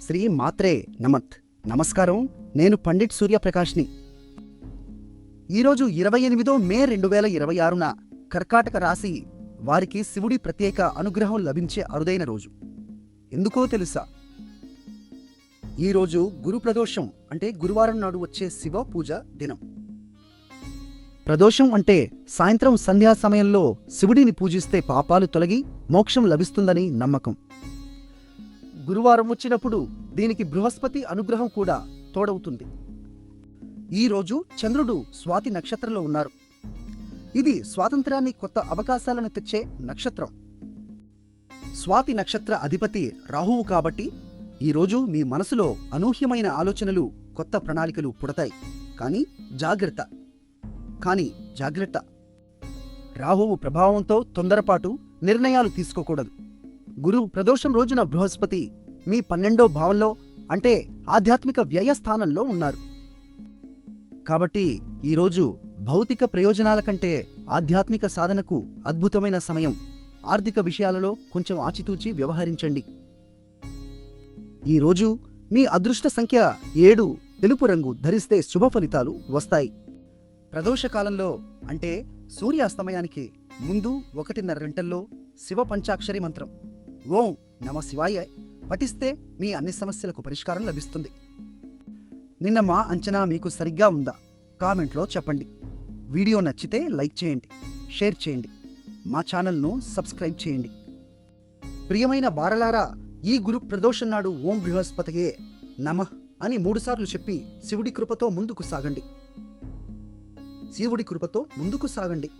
శ్రీ మాత్రే నమస్కారం. నేను పండిట్ సూర్యప్రకాష్ని. ఈరోజు 28 మే 2026న కర్కాటక రాశి వారికి శివుడి ప్రత్యేక అనుగ్రహం లభించే అరుదైన రోజు. ఎందుకో తెలుసా? ఈరోజు గురు ప్రదోషం అంటే గురువారం నాడు వచ్చే శివ పూజ దినం. ప్రదోషం అంటే సాయంత్రం సంధ్యా సమయంలో శివుడిని పూజిస్తే పాపాలు తొలగి మోక్షం లభిస్తుందని నమ్మకం. గురువారం వచ్చినప్పుడు దీనికి బృహస్పతి అనుగ్రహం కూడా తోడవుతుంది. ఈరోజు చంద్రుడు స్వాతి నక్షత్రంలో ఉన్నారు. ఇది స్వాతంత్ర్యాన్ని, కొత్త అవకాశాలను తెచ్చే నక్షత్రం. స్వాతి నక్షత్ర అధిపతి రాహువు కాబట్టి ఈరోజు మీ మనసులో అనూహ్యమైన ఆలోచనలు, కొత్త ప్రణాళికలు పుడతాయి. కానీ జాగ్రత్త. రాహువు ప్రభావంతో తొందరపాటు నిర్ణయాలు తీసుకోకూడదు. గురు ప్రదోషం రోజున బృహస్పతి మీ 12వ భావంలో అంటే ఆధ్యాత్మిక వ్యయస్థానంలో ఉన్నారు. కాబట్టి ఈరోజు భౌతిక ప్రయోజనాల కంటే ఆధ్యాత్మిక సాధనకు అద్భుతమైన సమయం. ఆర్థిక విషయాలలో కొంచెం ఆచితూచి వ్యవహరించండి. ఈరోజు మీ అదృష్ట సంఖ్య 7. తెలుపు రంగు ధరిస్తే శుభ ఫలితాలు వస్తాయి. ప్రదోషకాలంలో అంటే సూర్యాస్తమయానికి ముందు 1:30 గంటల్లో శివ పంచాక్షరి మంత్రం ఓం నమ శివాయ పఠిస్తే మీ అన్ని సమస్యలకు పరిష్కారం లభిస్తుంది. నిన్న మా అంచనా మీకు సరిగ్గా ఉందా? కామెంట్లో చెప్పండి. వీడియో నచ్చితే లైక్ చేయండి, షేర్ చేయండి, మా ఛానల్ను సబ్స్క్రైబ్ చేయండి. ప్రియమైన బారలారా, ఈ గురు ప్రదోషం నాడు ఓం బృహస్పతియే నమః అని 3 సార్లు చెప్పి శివుడి కృపతో ముందుకు సాగండి.